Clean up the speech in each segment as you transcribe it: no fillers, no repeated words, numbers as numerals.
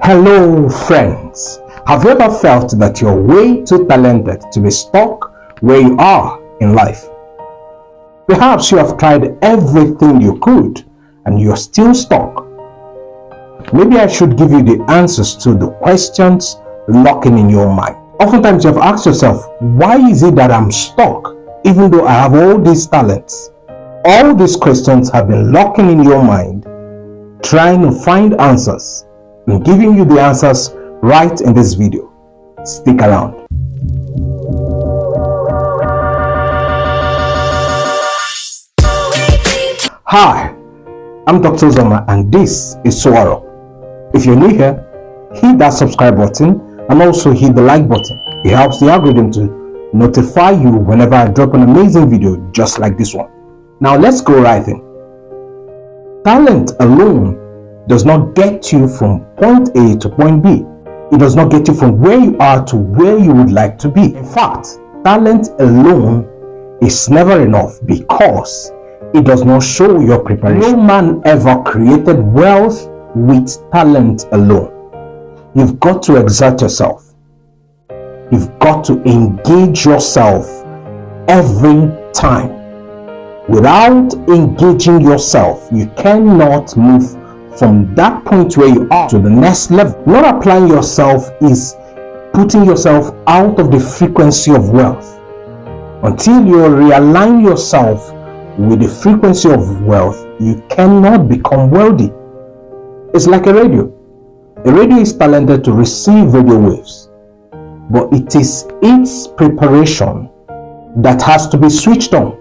Hello friends, have you ever felt that you're way too talented to be stuck where you are in life? Perhaps you have tried everything you could and you're still stuck. Maybe I should give you the answers to the questions lurking in your mind. Oftentimes you have asked yourself, why is it that I'm stuck even though I have all these talents? All these questions have been lurking in your mind, trying to find answers. I'm giving you the answers right in this video. Stick around. Hi, I'm Dr. Uzoma and this is Sowaro. If you're new here, hit that subscribe button and also hit the like button. It helps the algorithm to notify you whenever I drop an amazing video just like this one. Now let's go right in. Talent alone does not get you from point A to point B. It does not get you from where you are to where you would like to be. In fact, talent alone is never enough because it does not show your preparation. No man ever created wealth with talent alone. You've got to exert yourself. You've got to engage yourself every time. Without engaging yourself, you cannot move from that point where you are to the next level. Not applying yourself is putting yourself out of the frequency of wealth. Until you realign yourself with the frequency of wealth, you cannot become wealthy. It's like a radio. A radio is talented to receive radio waves, but it is its preparation that has to be switched on.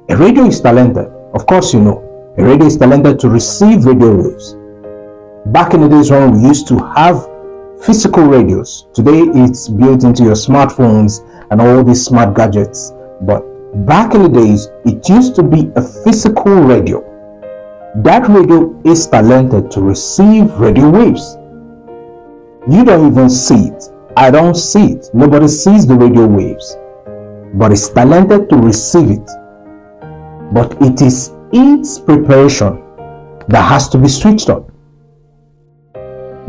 A radio is talented, of course you know, a radio is talented to receive radio waves. Back in the days when we used to have physical radios, today it's built into your smartphones and all these smart gadgets. But back in the days, it used to be a physical radio. That radio is talented to receive radio waves. You don't even see it. I don't see it. Nobody sees the radio waves. But it's talented to receive it. But it is its preparation that has to be switched on.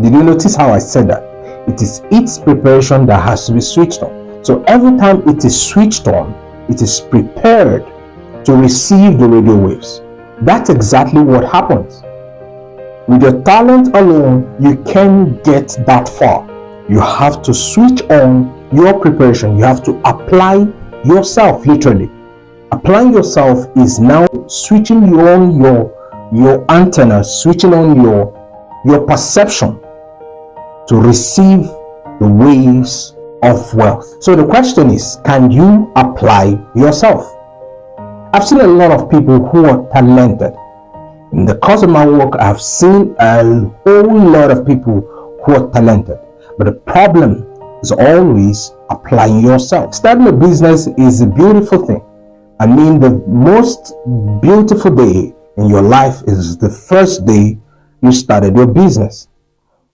Did you notice how I said that? It is its preparation that has to be switched on. So every time it is switched on, it is prepared to receive the radio waves. That's exactly what happens. With your talent alone, you can't get that far. You have to switch on your preparation. You have to apply yourself, literally. Applying yourself is now switching on your antenna, switching on your perception to receive the waves of wealth. So the question is, can you apply yourself? I've seen a lot of people who are talented. In the course of my work, I've seen a whole lot of people who are talented. But the problem is always applying yourself. Starting a business is a beautiful thing. I mean, the most beautiful day in your life is the first day you started your business.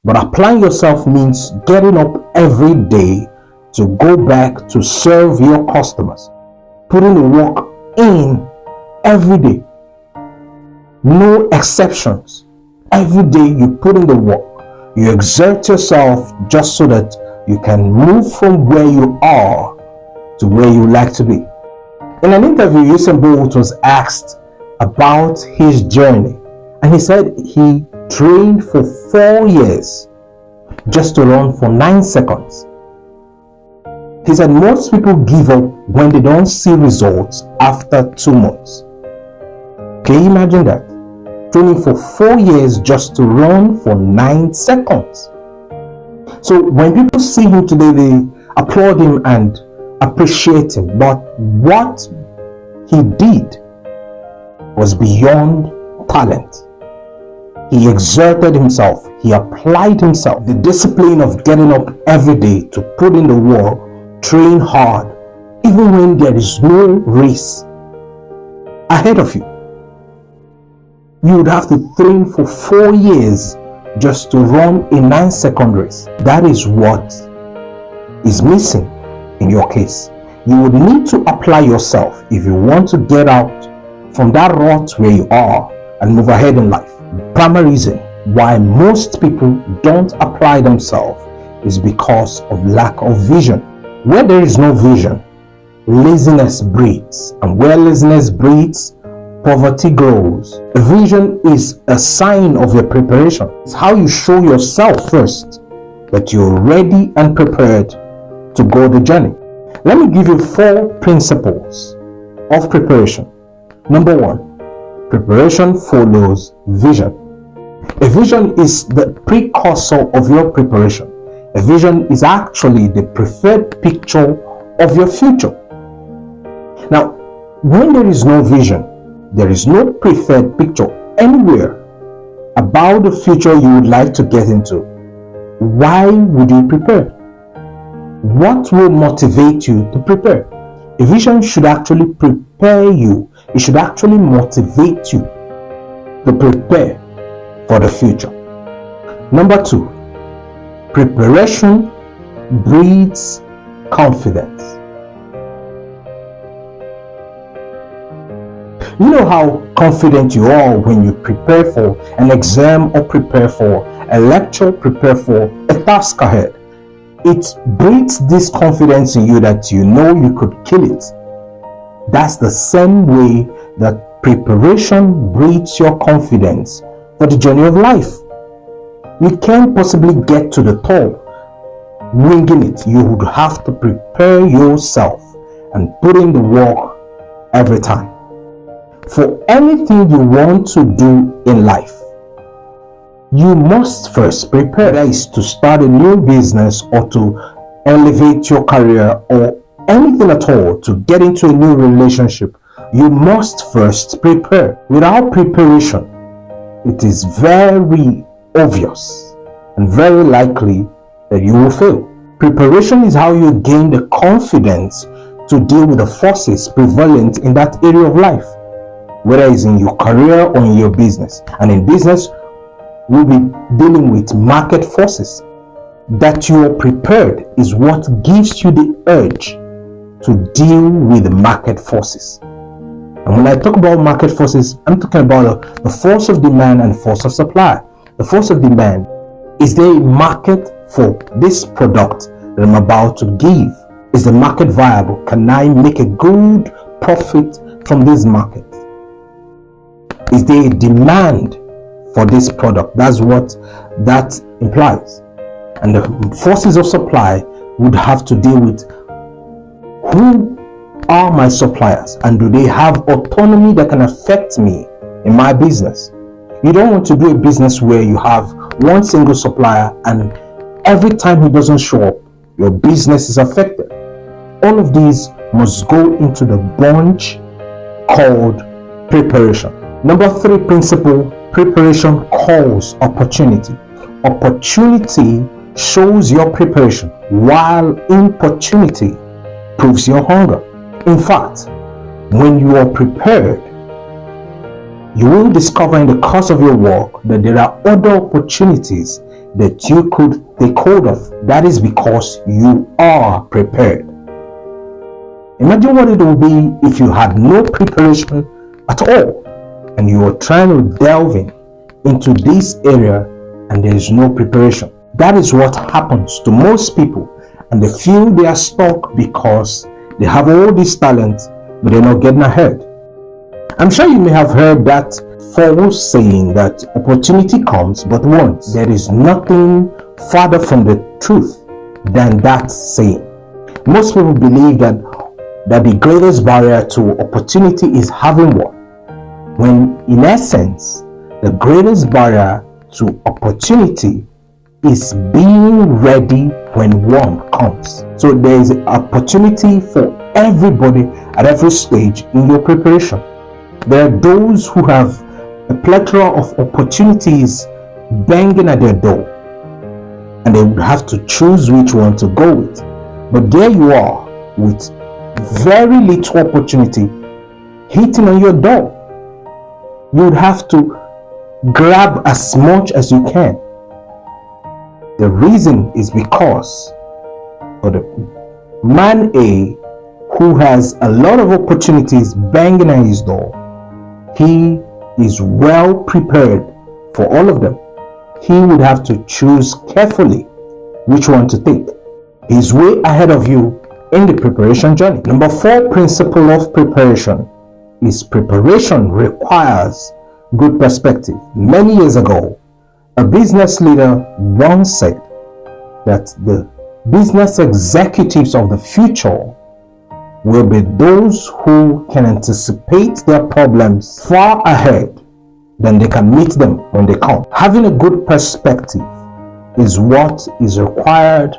But applying yourself means getting up every day to go back to serve your customers, putting the work in every day. No exceptions. Every day you put in the work. You exert yourself just so that you can move from where you are to where you like to be. In an interview, Usain Bolt was asked about his journey, and he said he trained for 4 years just to run for 9 seconds. He said most people give up when they don't see results after 2 months. Can you imagine that? Training for 4 years just to run for 9 seconds. So when people see him today, they applaud him and appreciate him, but what he did was beyond talent. He exerted himself. He applied himself. The discipline of getting up every day to put in the work, train hard, even when there is no race ahead of you. You would have to train for 4 years just to run a 9-second race. That is what is missing in your case. You would need to apply yourself if you want to get out from that rut where you are and move ahead in life. Primary reason why most people don't apply themselves is because of lack of vision. Where there is no vision, laziness breeds, and where laziness breeds, poverty grows. A vision is a sign of your preparation. It's how you show yourself first that you're ready and prepared to go the journey. Let me give you 4 principles of preparation. Number 1, preparation follows vision. A vision is the precursor of your preparation. A vision is actually the preferred picture of your future. Now, when there is no vision, there is no preferred picture anywhere about the future you would like to get into. Why would you prepare? What will motivate you to prepare? A vision should actually prepare you. It should actually motivate you to prepare for the future. Number 2, preparation breeds confidence. You know how confident you are when you prepare for an exam or prepare for a lecture, prepare for a task ahead. It breeds this confidence in you that you know you could kill it. That's the same way that preparation breeds your confidence for the journey of life. You can't possibly get to the top winging it. You would have to prepare yourself and put in the work every time. For anything you want to do in life, you must first prepare. That is to start a new business or to elevate your career or anything at all, to get into a new relationship. You must first prepare. Without preparation, it is very obvious and very likely that you will fail. Preparation is how you gain the confidence to deal with the forces prevalent in that area of life, whether it's in your career or in your business. And in business, we'll be dealing with market forces. That you are prepared is what gives you the urge to deal with the market forces. And when I talk about market forces, I'm talking about the force of demand and force of supply. The force of demand, is there a market for this product that I'm about to give? Is the market viable? Can I make a good profit from this market? Is there a demand for this product? That's what that implies. And the forces of supply would have to deal with who are my suppliers and do they have autonomy that can affect me in my business. You don't want to do a business where you have one single supplier and every time he doesn't show up, your business is affected. All of these must go into the bunch called preparation. Number 3 principle, preparation calls opportunity. Opportunity shows your preparation, while importunity proves your hunger. In fact, when you are prepared, you will discover in the course of your work that there are other opportunities that you could take hold of. That is because you are prepared. Imagine what it would be if you had no preparation at all and you are trying to delve into this area and there is no preparation. That is what happens to most people, and they feel they are stuck because they have all this talent but they're not getting ahead. I'm sure you may have heard that false saying that opportunity comes but once. There is nothing farther from the truth than that saying. Most people believe that the greatest barrier to opportunity is having one, when in essence, the greatest barrier to opportunity is being ready when one comes. So there is an opportunity for everybody at every stage in your preparation. There are those who have a plethora of opportunities banging at their door, and they would have to choose which one to go with. But there you are with very little opportunity hitting on your door. You would have to grab as much as you can. The reason is because for the man A who has a lot of opportunities banging at his door, he is well prepared for all of them. he would have to choose carefully which one to take. He's way ahead of you in the preparation journey. Number 4 principle of preparation is preparation requires good perspective. Many years ago, a business leader once said that the business executives of the future will be those who can anticipate their problems far ahead than they can meet them when they come. Having a good perspective is what is required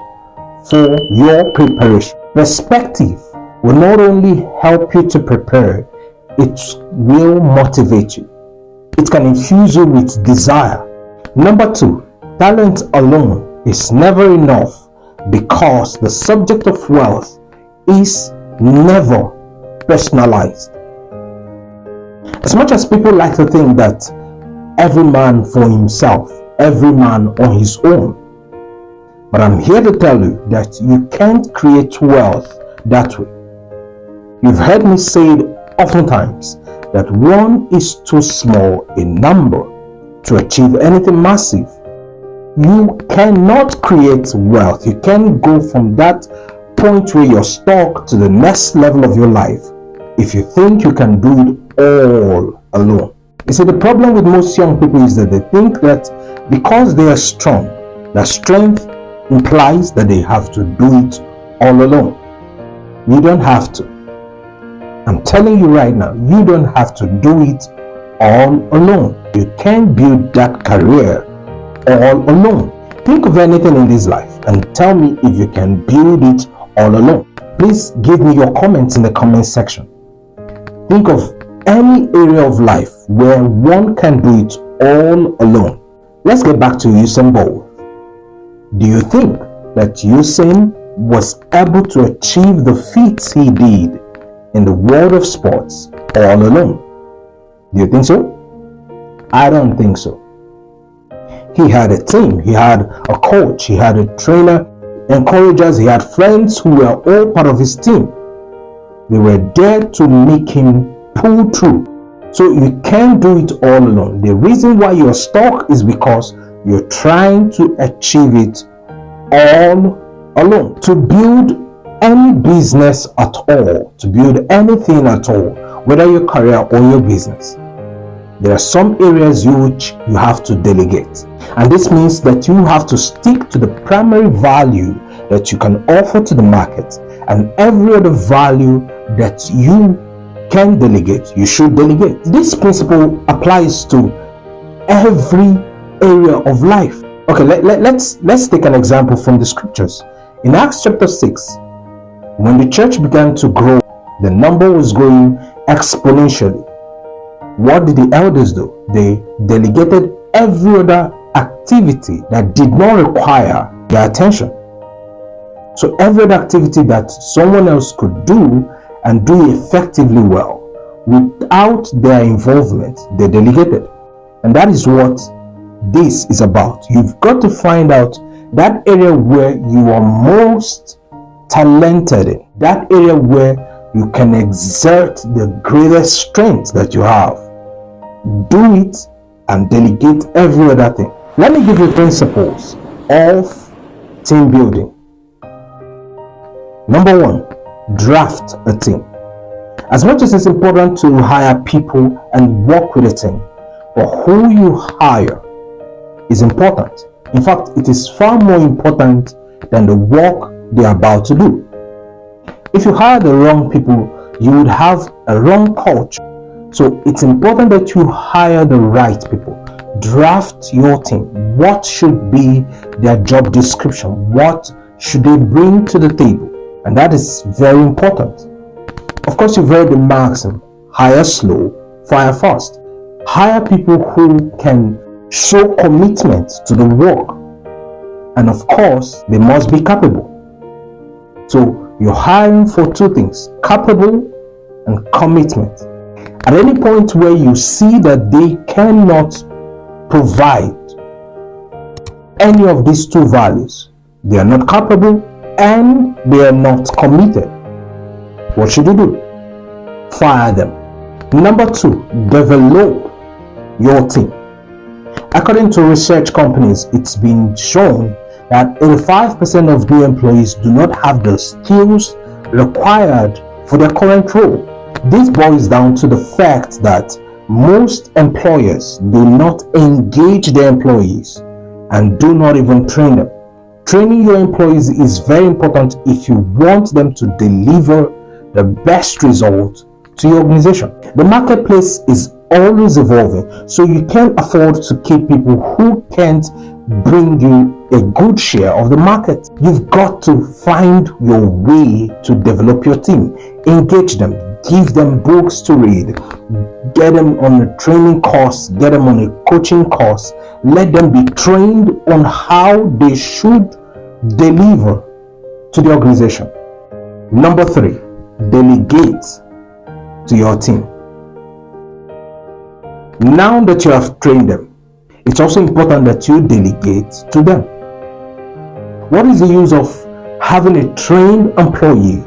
for your preparation. Perspective will not only help you to prepare, it will motivate you. It can infuse you with desire. Number 2, talent alone is never enough because the subject of wealth is never personalized. As much as people like to think that every man for himself, every man on his own, but I'm here to tell you that you can't create wealth that way. You've heard me say it oftentimes that one is too small a number to achieve anything massive. You cannot create wealth. You can't go from that point where you're stuck to the next level of your life if you think you can do it all alone. You see, the problem with most young people is that they think that because they are strong, that strength implies that they have to do it all alone. You don't have to. I'm telling you right now, you don't have to do it all alone. You can't build that career all alone. Think of anything in this life and tell me if you can build it all alone. Please give me your comments in the comment section. Think of any area of life where one can do it all alone. Let's get back to Usain Bolt. Do you think that Usain was able to achieve the feats he did in the world of sports all alone? Do you think so? I don't think so. He had a team, he had a coach, he had a trainer, encouragers, he had friends who were all part of his team. They were there to make him pull through. So you can't do it all alone. The reason why you're stuck is because you're trying to achieve it all alone. To build any business at all, to build anything at all, whether your career or your business, there are some areas which you have to delegate. And this means that you have to stick to the primary value that you can offer to the market, and every other value that you can delegate, you should delegate. This principle applies to every area of life. Okay, let's take an example from the scriptures. In Acts chapter 6, when the church began to grow, the number was growing exponentially. What did the elders do? They delegated every other activity that did not require their attention. So every other activity that someone else could do and do effectively well without their involvement, they delegated. And that is what this is about. You've got to find out that area where you are most talented in, that area where you can exert the greatest strength that you have. Do it and delegate every other thing. Let me give you principles of team building. Number 1, draft a team. As much as it's important to hire people and work with a team, but who you hire is important. In fact, it is far more important than the work they are about to do. If you hire the wrong people, you would have a wrong culture. So it's important that you hire the right people. Draft your team. What should be their job description? What should they bring to the table? And that is very important. Of course, you've heard the maxim, hire slow, fire fast. Hire people who can show commitment to the work. And of course, they must be capable. So you're hiring for 2 things, capable and commitment. At any point where you see that they cannot provide any of these 2 values, they are not capable and they are not committed, what should you do? Fire them. Number 2, develop your team. According to research companies, it's been shown that 85% of new employees do not have the skills required for their current role. This boils down to the fact that most employers do not engage their employees and do not even train them. Training your employees is very important if you want them to deliver the best result to your organization. The marketplace is always evolving, so you can't afford to keep people who can't bring you a good share of the market. You've got to find your way to develop your team, engage them, give them books to read, get them on a training course, get them on a coaching course, let them be trained on how they should deliver to the organization. Number 3, delegate to your team. Now that you have trained them, it's also important that you delegate to them. What is the use of having a trained employee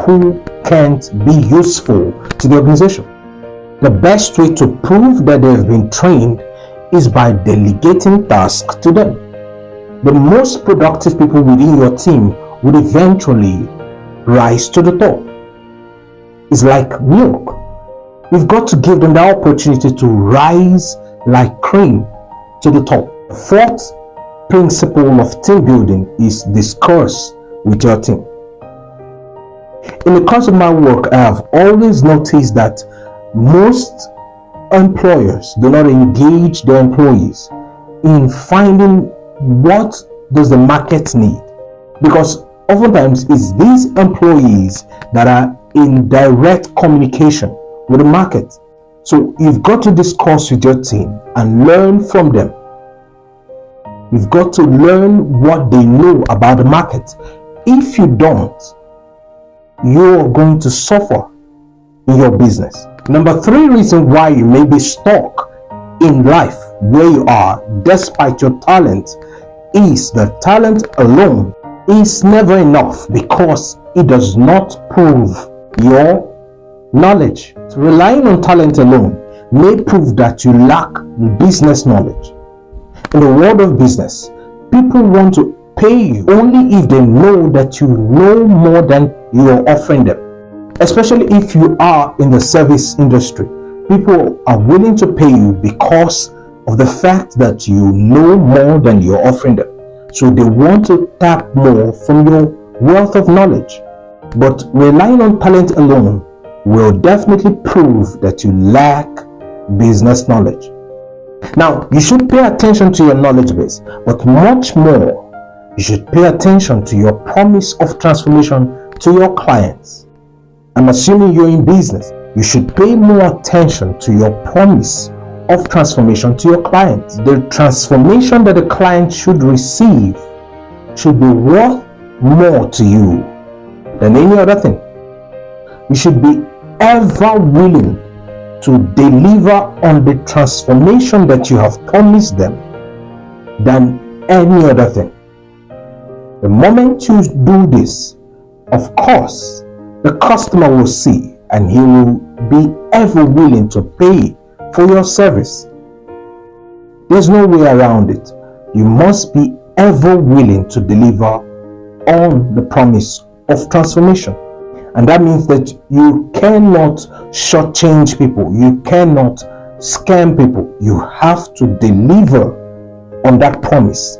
who can't be useful to the organization? The best way to prove that they've been trained is by delegating tasks to them. The most productive people within your team would eventually rise to the top. It's like milk. You've got to give them the opportunity to rise like cream to the top. The 4th principle of team building is discuss with your team. In the course of my work, I have always noticed that most employers do not engage their employees in finding what does the market need, because oftentimes it's these employees that are in direct communication with the market. So you've got to discuss with your team and learn from them. You've got to learn what they know about the market. If you don't, you're going to suffer in your business. Number 3 reason why you may be stuck in life where you are despite your talent is that talent alone is never enough, because it does not prove your knowledge. So relying on talent alone may prove that you lack business knowledge. In the world of business, people want to pay you only if they know that you know more than you are offering them. Especially if you are in the service industry, people are willing to pay you because of the fact that you know more than you're offering them. So they want to tap more from your wealth of knowledge. But relying on talent alone will definitely prove that you lack business knowledge. Now, you should pay attention to your knowledge base, but much more, you should pay attention to your promise of transformation to your clients. I'm assuming you're in business. You should pay more attention to your promise of transformation to your clients. The transformation that the client should receive should be worth more to you than any other thing. You should be ever willing to deliver on the transformation that you have promised them than any other thing. The moment you do this, of course, the customer will see and he will be ever willing to pay for your service. There's no way around it. You must be ever willing to deliver on the promise of transformation. And that means that you cannot shortchange people. You cannot scam people. You have to deliver on that promise.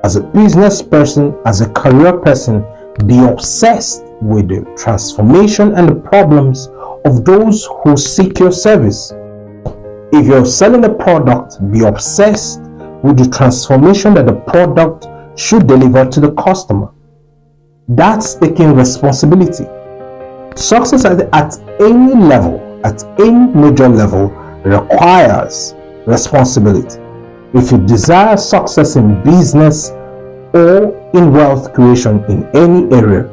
As a business person, as a career person, be obsessed with the transformation and the problems of those who seek your service. If you're selling a product, be obsessed with the transformation that the product should deliver to the customer. That's taking responsibility. Success at any level, at any major level, requires responsibility. If you desire success in business or in wealth creation in any area,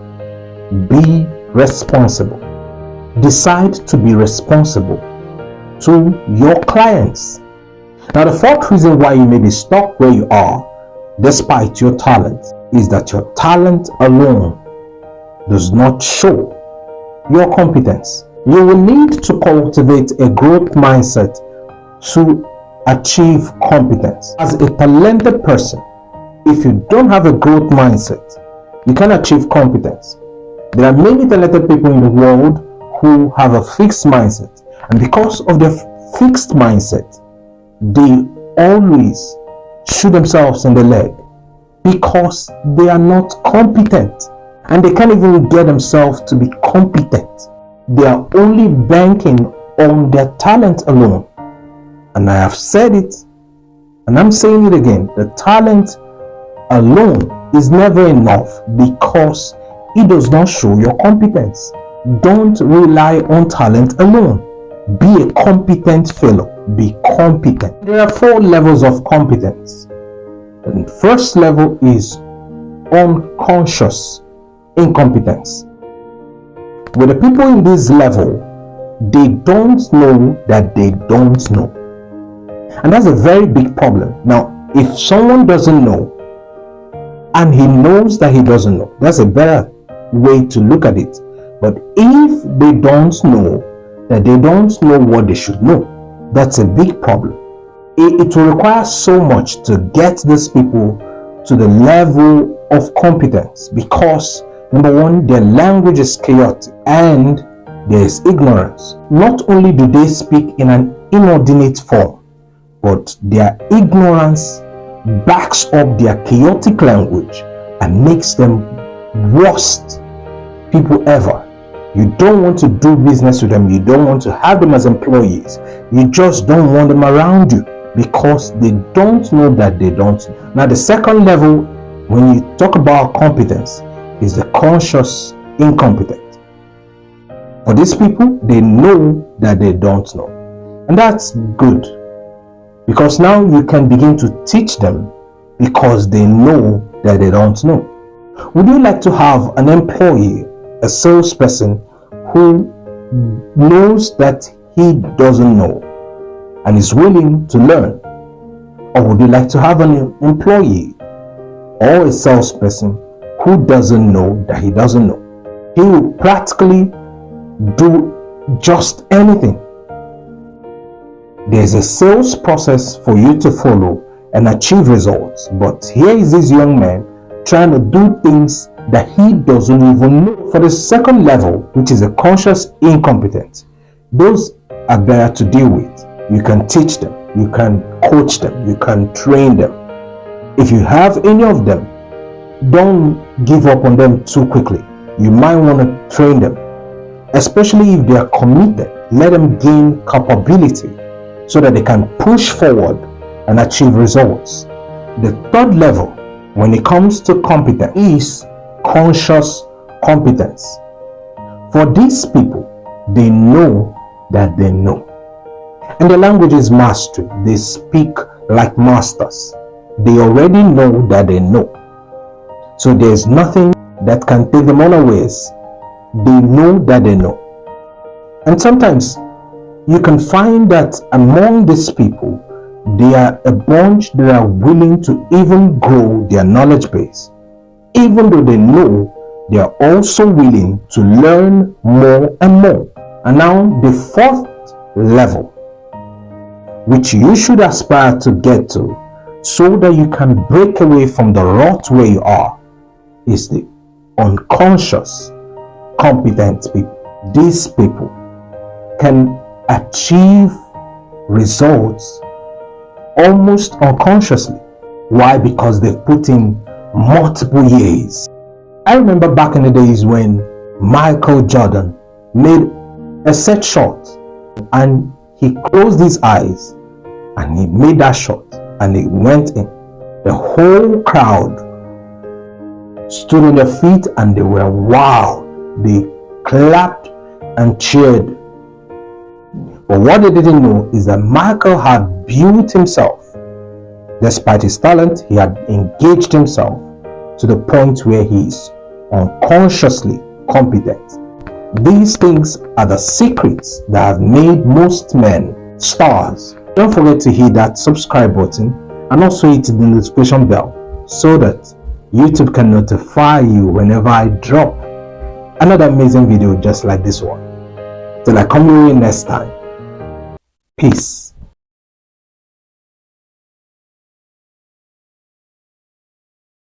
be responsible. Decide to be responsible to your clients. Now, the 4th reason why you may be stuck where you are despite your talent is that your talent alone does not show your competence. You will need to cultivate a growth mindset to achieve competence. As a talented person, if you don't have a growth mindset, you can achieve competence. There are many talented people in the world who have a fixed mindset, and because of their fixed mindset, they always shoot themselves in the leg because they are not competent, and they can't even get themselves to be competent. They are only banking on their talent alone. And I have said it, and I'm saying it again, the talent alone is never enough because it does not show your competence. Don't rely on talent alone. Be a competent fellow. Be competent. There are 4 levels of competence. The first level is unconscious incompetence. With the people in this level, they don't know that they don't know. And that's a very big problem. Now, if someone doesn't know and he knows that he doesn't know, that's a better way to look at it. But if they don't know that they don't know what they should know, that's a big problem. It will require so much to get these people to the level of competence because, number one, their language is chaotic and there is ignorance. Not only do they speak in an inordinate form, but their ignorance backs up their chaotic language and makes them worst people ever. You don't want to do business with them. You don't want to have them as employees. You just don't want them around you because they don't know that they don't know. Now, the second level, when you talk about competence, is the conscious incompetent. For these people, they know that they don't know. And that's good because now you can begin to teach them because they know that they don't know. Would you like to have an employee, a salesperson who knows that he doesn't know and is willing to learn? Or would you like to have an employee or a salesperson who doesn't know that he doesn't know? He will practically do just anything. There's a sales process for you to follow and achieve results, but here is this young man trying to do things that he doesn't even know. For the second level, which is a conscious incompetent, those are better to deal with. You can teach them, you can coach them, you can train them. If you have any of them, don't give up on them too quickly. You might want to train them, especially if they are committed. Let them gain capability so that they can push forward and achieve results. The third level, when it comes to competence, is conscious competence. For these people, they know that they know. And the language is mastery. They speak like masters. They already know that they know. So there's nothing that can take them unawares. They know that they know. And sometimes you can find that among these people, they are a bunch that are willing to even grow their knowledge base. Even though they know, they are also willing to learn more and more. And now the fourth level, which you should aspire to get to so that you can break away from the rut where you are, is the unconscious competent people. These people can achieve results almost unconsciously. Why? Because they've put in multiple years. I remember back in the days when Michael Jordan made a set shot and he closed his eyes and he made that shot and it went in. The whole crowd stood on their feet and they were wow. They clapped and cheered. But what they didn't know is that Michael had built himself. Despite his talent, he had engaged himself to the point where he is unconsciously competent. These things are the secrets that have made most men stars. Don't forget to hit that subscribe button and also hit the notification bell so that YouTube can notify you whenever I drop another amazing video just like this one. Till I come your way next time. Peace.